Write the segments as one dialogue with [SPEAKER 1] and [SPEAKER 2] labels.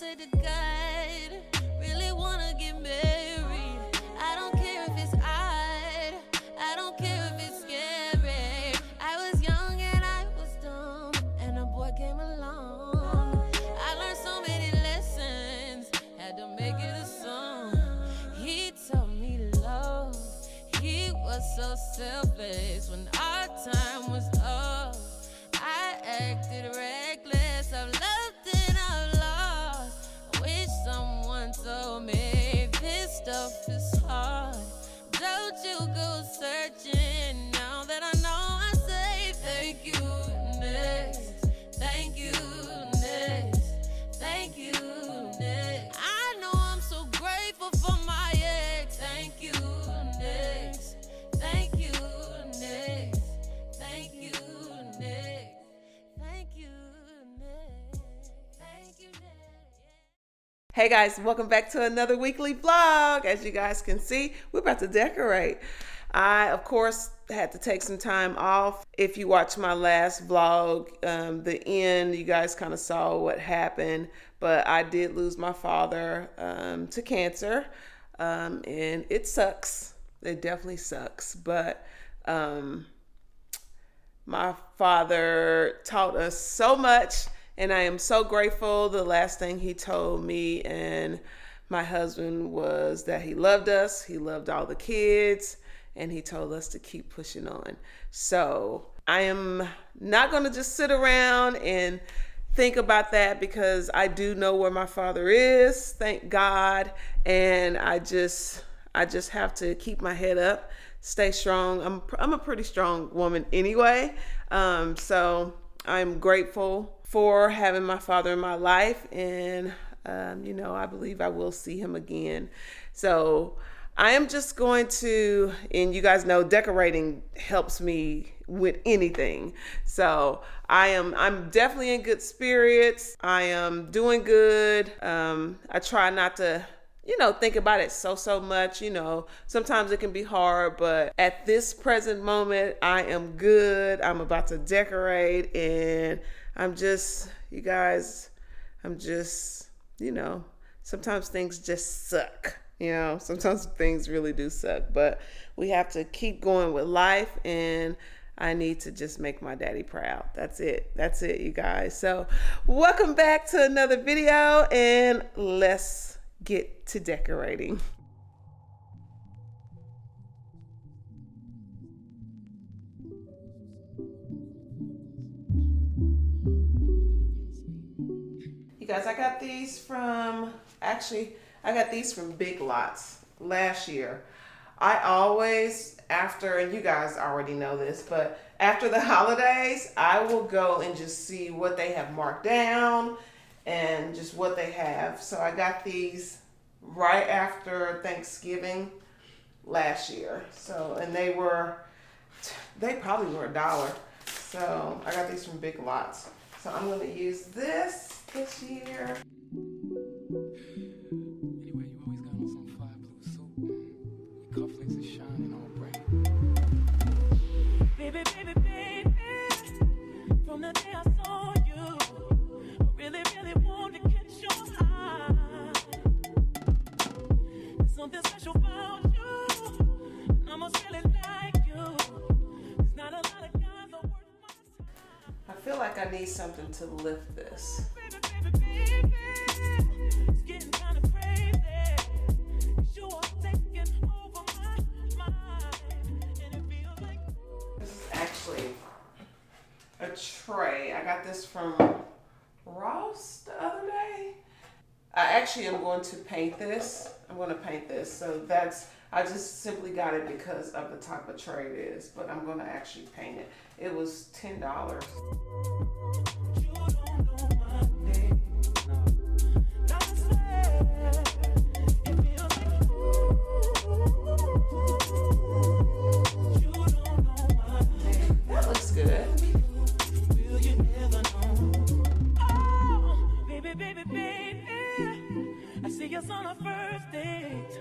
[SPEAKER 1] swear to God, really wanna get married. I don't care if it's odd, I don't care if it's scary. I was young and I was dumb, and a boy came along. I learned so many lessons, had to make it a song. He taught me love, he was so selfless. When our time was up, I acted reckless. I've loved and I've lost. I wish someone told me this stuff is hard. Don't you go searching. Now that I know, I say thank you next. Thank you next. Thank you next. I know I'm so grateful for my ex. Thank you next. Thank you next. Thank you next. Thank you next. Thank you next.
[SPEAKER 2] Hey guys, welcome back to another weekly vlog. As you guys can see, we're about to decorate. I, of course, had to take some time off. If you watched my last vlog, the end, you guys kind of saw what happened. But I did lose my father to cancer, and it sucks. It definitely sucks. But my father taught us so much, and I am so grateful. The last thing he told me and my husband was that he loved us, he loved all the kids, and he told us to keep pushing on. So I am not going to just sit around and think about that, because I do know where my father is, thank God, and I just have to keep my head up, stay strong. I'm a pretty strong woman anyway, so I'm grateful for having my father in my life, and you know, I believe I will see him again. So I am just going to, and you guys know decorating helps me with anything. So I'm definitely in good spirits. I am doing good. I try not to, you know, think about it so much. You know, sometimes it can be hard, but at this present moment, I am good. I'm about to decorate, and I'm just, you guys, you know, sometimes things just suck. You know, sometimes things really do suck, but we have to keep going with life, and I need to just make my daddy proud. That's it. That's it, you guys. So welcome back to another video, and let's get to decorating. You guys, I got these from Big Lots last year. I always, and you guys already know this, but after the holidays, I will go and just see what they have marked down and just what they have. So I got these right after Thanksgiving last year. So, and they probably were $1. So I got these from Big Lots. So I'm going to use this year.
[SPEAKER 1] From the day I saw you, I really want to catch your eye. There's something special about you, and I must really like you. 'Cause not a lot of guys are worth my time.
[SPEAKER 2] I feel like I need something to lift this.
[SPEAKER 1] Baby, it's getting kind of crazy. 'Cause you are taking over my mind, and it feels like
[SPEAKER 2] This is actually a tray. I got this from Ross the other day. I actually am going to paint this. I'm going to paint this. So I just simply got it because of the type of tray it is, but I'm going to actually paint it. It was $10.
[SPEAKER 1] you don't know my name. I swear, it feels like you don't know my name.
[SPEAKER 2] That looks good.
[SPEAKER 1] Will you never know? Oh, baby, I see us on our first date.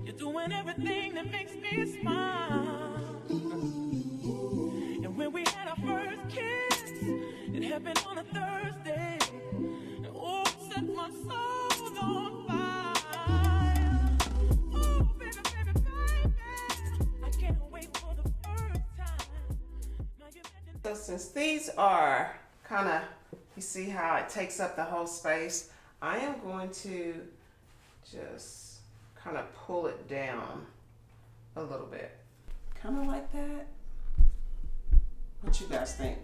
[SPEAKER 1] You're doing everything that makes me smile. And when we had our first kiss, it happened on a Thursday. And oh, it set my soul
[SPEAKER 2] since these are kind of, you see how it takes up the whole space, I am going to just kind of pull it down a little bit. Kind of like that. What you guys think?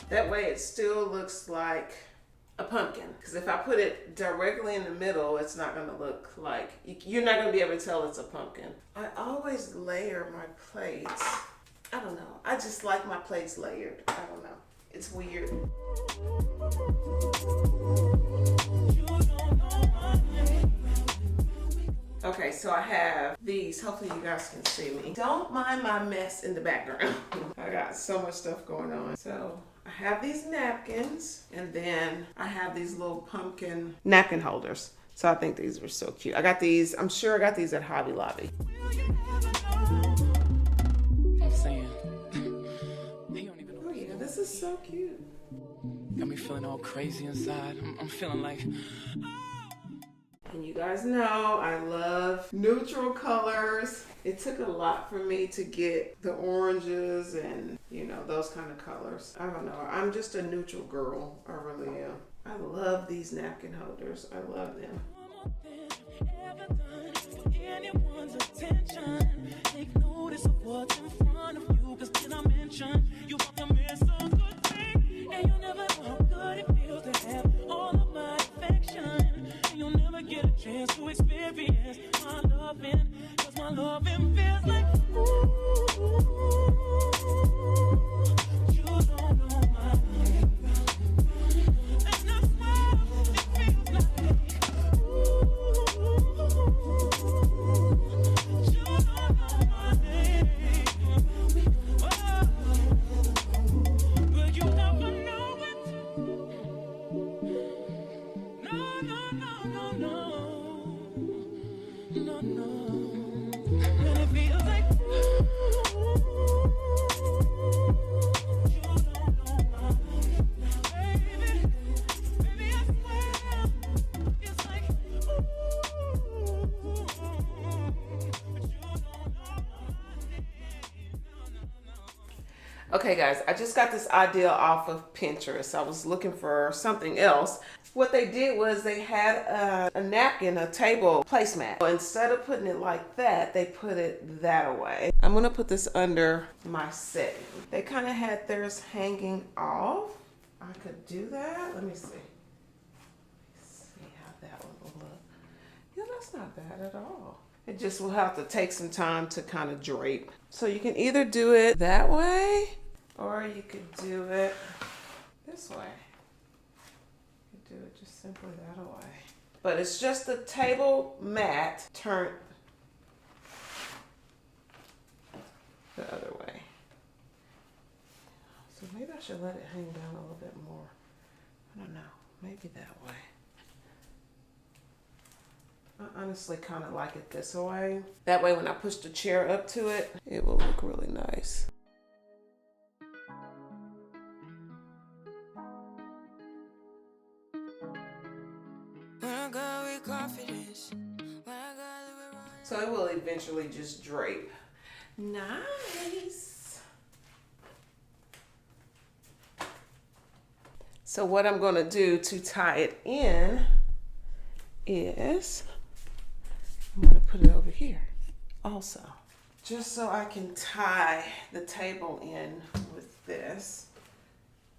[SPEAKER 2] That way it still looks like a pumpkin. Because if I put it directly in the middle, it's not going to look like, you're not going to be able to tell it's a pumpkin. I always layer my plates. I don't know. I just like my plates layered. I don't know. It's weird. Okay, so I have these. Hopefully you guys can see me. Don't mind my mess in the background. I got so much stuff going on. So I have these napkins, and then I have these little pumpkin napkin holders. So I think these were so cute. I got these, I'm sure I got these at Hobby Lobby.
[SPEAKER 3] I'm saying,
[SPEAKER 2] Oh yeah, this is so cute.
[SPEAKER 3] got me feeling all crazy inside. I'm feeling like,
[SPEAKER 2] And you guys know I love neutral colors. It took a lot for me to get the oranges and, you know, those kind of colors. I don't know. I'm just a neutral girl. I really am. I love these napkin holders. I love them.
[SPEAKER 4] Take notice of what's in front of you, 'cause did I mention you want to miss a good thing? And you'll never know how good it feels to have all of my affection. And you'll never get a chance to experience my loving, 'cause my loving feels like ooh, you don't know my name. And I swear it feels like ooh, you don't know my name. Oh, but you never know it. No, no, no, no, no, no, no. And it feels like ooh, you don't know my name. Baby, baby, I swear it's like ooh, but you don't know my name. No, no, no.
[SPEAKER 2] Okay guys, I just got this idea off of Pinterest. I was looking for something else. What they did was they had a napkin, a table placemat. Instead of putting it like that, they put it that way. I'm gonna put this under my setting. They kind of had theirs hanging off. I could do that. Let me see. See how that one will look. Yeah, that's not bad at all. It just will have to take some time to kind of drape. So you can either do it that way, or you could do it this way. You could do it just simply that way. But it's just the table mat turned the other way. So maybe I should let it hang down a little bit more. I don't know, maybe that way. I honestly kind of like it this way. That way when I push the chair up to it, it will look really nice. So it will eventually just drape. Nice. So what I'm gonna do to tie it in is I'm gonna put it over here also, just so I can tie the table in with this.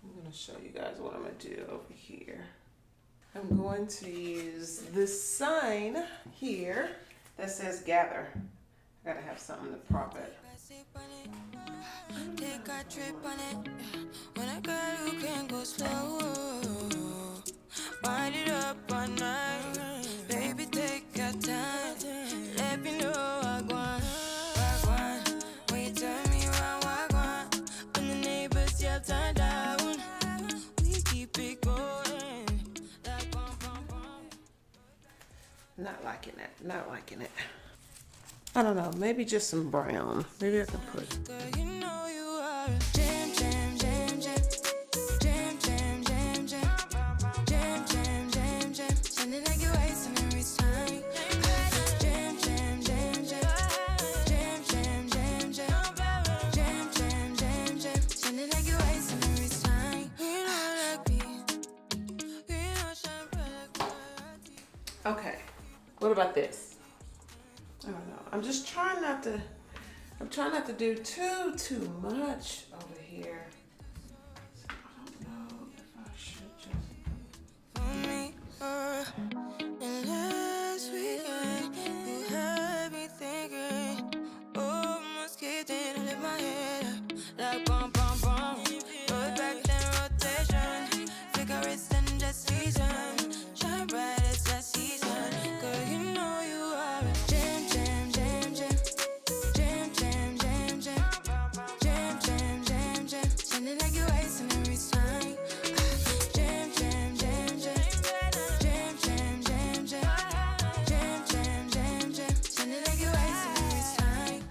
[SPEAKER 2] I'm gonna show you guys what I'm gonna do over here. I'm going to use this sign here that says gather. I gotta have something to prop it.
[SPEAKER 1] Take a trip on it. When a girl who can go slow, wind it up all night. Baby, take your time. Let me know I want. When you turn me around, I want. When the neighbors yell turn down, we keep it going. Like bum, bum, bum.
[SPEAKER 2] Not liking it, not liking it. I don't know, maybe just some brown. Maybe I can put.
[SPEAKER 1] Girl, you know you are a jam, jam, jam, jam. Jam, jam, jam, jam. Jam, jam,
[SPEAKER 2] Okay, what about this? I don't know. I'm just trying not to, I'm trying not to do too much over here. So I don't know if I should just.
[SPEAKER 1] For me, and last weekend, you had me thinking, oh, must get in and lift my head up, like bum, bum, bum. Roll back then rotation, figure it's in the season, shine bright as the season. Girl, you know you are a jam, jam, jam, jam, jam, jam, jam, jam, jam, jam, jam, jam, shining like you ice in every time. Jam, jam, jam, jam, jam, jam, jam, jam, jam, jam, jam, jam, shining like you ice in every time.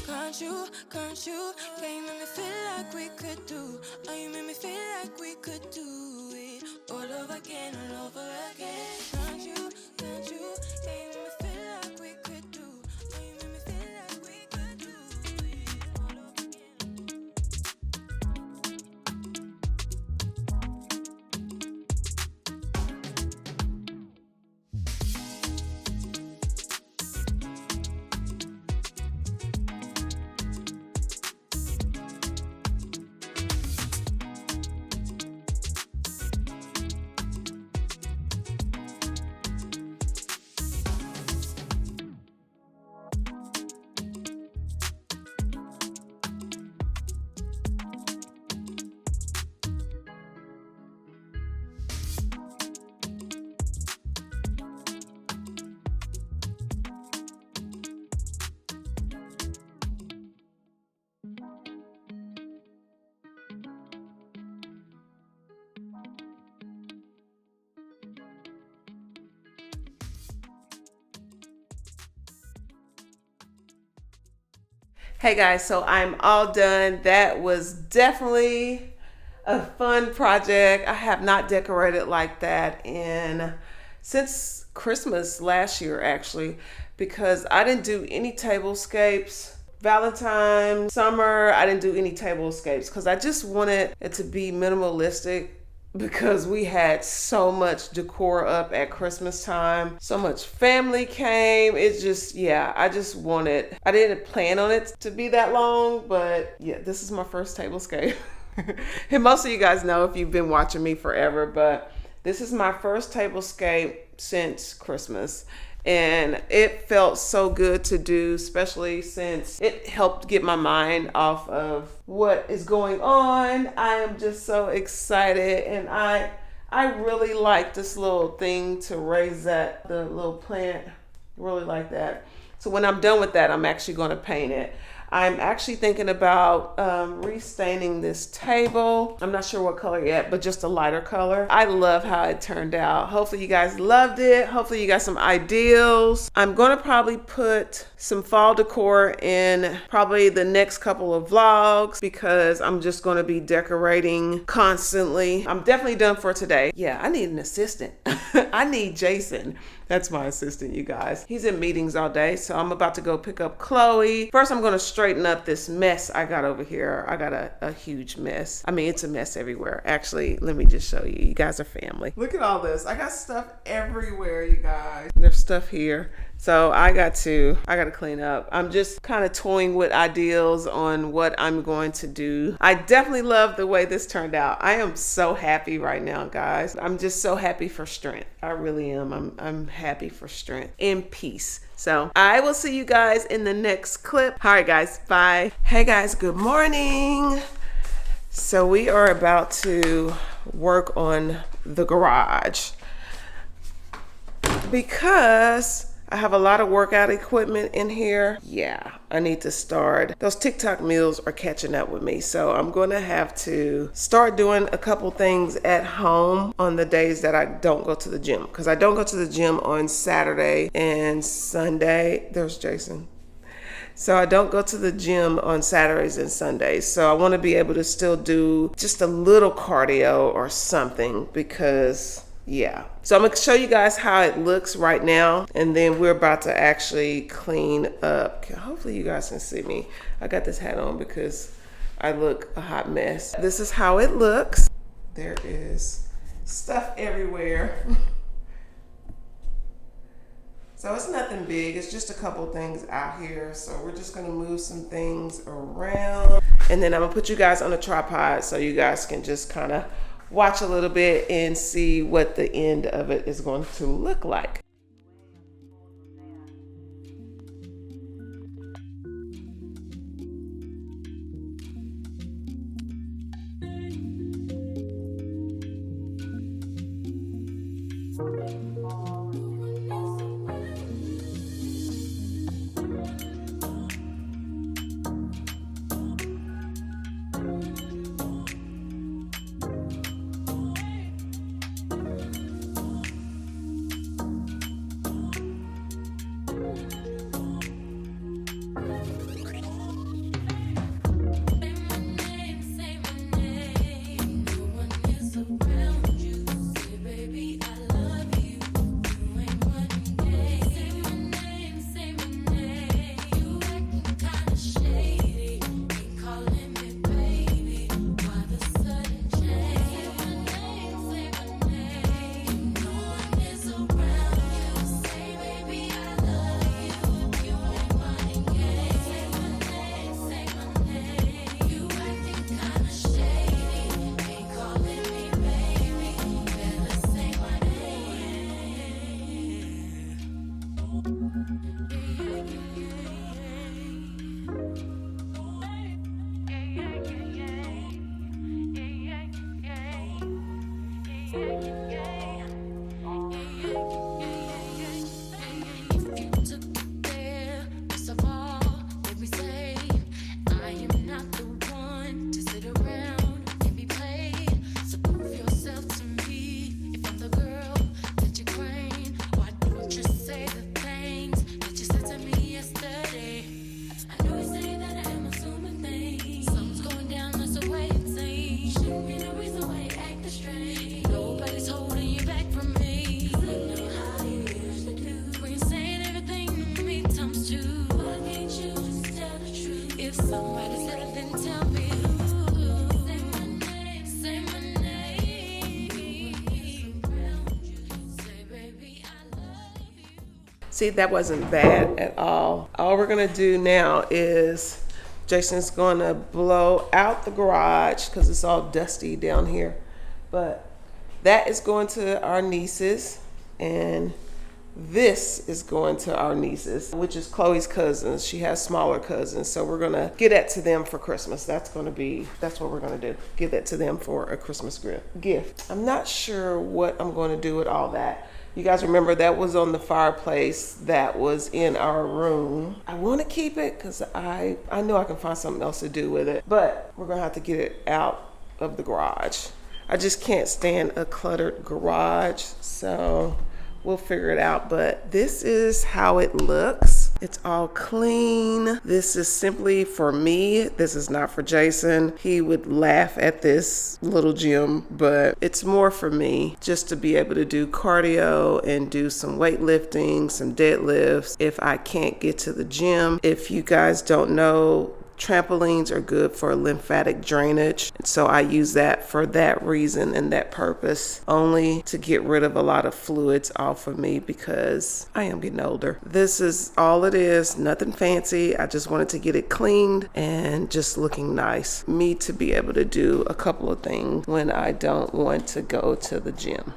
[SPEAKER 1] Can't you, yeah, you make me feel like we could do, oh, you make me feel like we could do it all over again, all over again. Can't you, yeah, you make me feel like we could do, oh, you make me feel like we could do it all over again.
[SPEAKER 2] Hey guys, so I'm all done. That was definitely a fun project. I have not decorated like that since Christmas last year actually, because I didn't do any tablescapes. Valentine, summer, I didn't do any tablescapes because I just wanted it to be minimalistic, because we had so much decor up at Christmas time. So much family came. It just, yeah, I didn't plan on it to be that long, but yeah, this is my first tablescape. And most of you guys know if you've been watching me forever, but this is my first tablescape since Christmas. And it felt so good to do, especially since it helped get my mind off of what is going on. I am just so excited, and I really like this little thing to raise the little plant. Really like that. So when I'm done with that, I'm actually going to paint it. I'm actually thinking about restaining this table. I'm not sure what color yet, but just a lighter color. I love how it turned out. Hopefully you guys loved it. Hopefully you got some ideas. I'm going to probably put some fall decor in probably the next couple of vlogs, because I'm just going to be decorating constantly. I'm definitely done for today. Yeah, I need an assistant. I need Jason. That's my assistant, you guys. He's in meetings all day, so I'm about to go pick up Chloe. First, I'm gonna straighten up this mess I got over here. I got a huge mess. I mean, it's a mess everywhere. Actually, let me just show you. You guys are family. Look at all this. I got stuff everywhere, you guys. There's stuff here. So I got to clean up. I'm just kind of toying with ideas on what I'm going to do. I definitely love the way this turned out. I am so happy right now, guys. I'm just so happy for strength. I really am. I'm happy for strength and peace. So I will see you guys in the next clip. All right, guys. Bye. Hey, guys. Good morning. So we are about to work on the garage, because I have a lot of workout equipment in here. Yeah, I need to start. Those TikTok meals are catching up with me. So I'm going to have to start doing a couple things at home on the days that I don't go to the gym. Because I don't go to the gym on Saturday and Sunday. There's Jason. So I don't go to the gym on Saturdays and Sundays. So I want to be able to still do just a little cardio or something, because yeah. So I'm gonna show you guys how it looks right now, and then we're about to actually clean up. Hopefully you guys can see me. I got this hat on because I look a hot mess. This is how it looks. There is stuff everywhere. So it's nothing big, it's just a couple things out here. So we're just gonna move some things around. And then I'm gonna put you guys on a tripod so you guys can just kind of watch a little bit and see what the end of it is going to look like. See, that wasn't bad at all. All we're gonna do now is Jason's gonna blow out the garage because it's all dusty down here. But that is going to our nieces, and this is going to our nieces, which is Chloe's cousins. She has smaller cousins, so we're gonna get that to them for Christmas. That's what we're gonna do. Give that to them for a Christmas gift. I'm not sure what I'm gonna do with all that. You guys remember that was on the fireplace that was in our room. I want to keep it because I know I can find something else to do with it, but we're gonna have to get it out of the garage. I just can't stand a cluttered garage, so we'll figure it out. But this is how it looks. It's all clean. This is simply for me. This is not for Jason. He would laugh at this little gym, but it's more for me just to be able to do cardio and do some weightlifting, some deadlifts if I can't get to the gym. If you guys don't know, trampolines are good for lymphatic drainage. So I use that for that reason and that purpose, only to get rid of a lot of fluids off of me because I am getting older. This is all it is, nothing fancy. I just wanted to get it cleaned and just looking nice. Me to be able to do a couple of things when I don't want to go to the gym.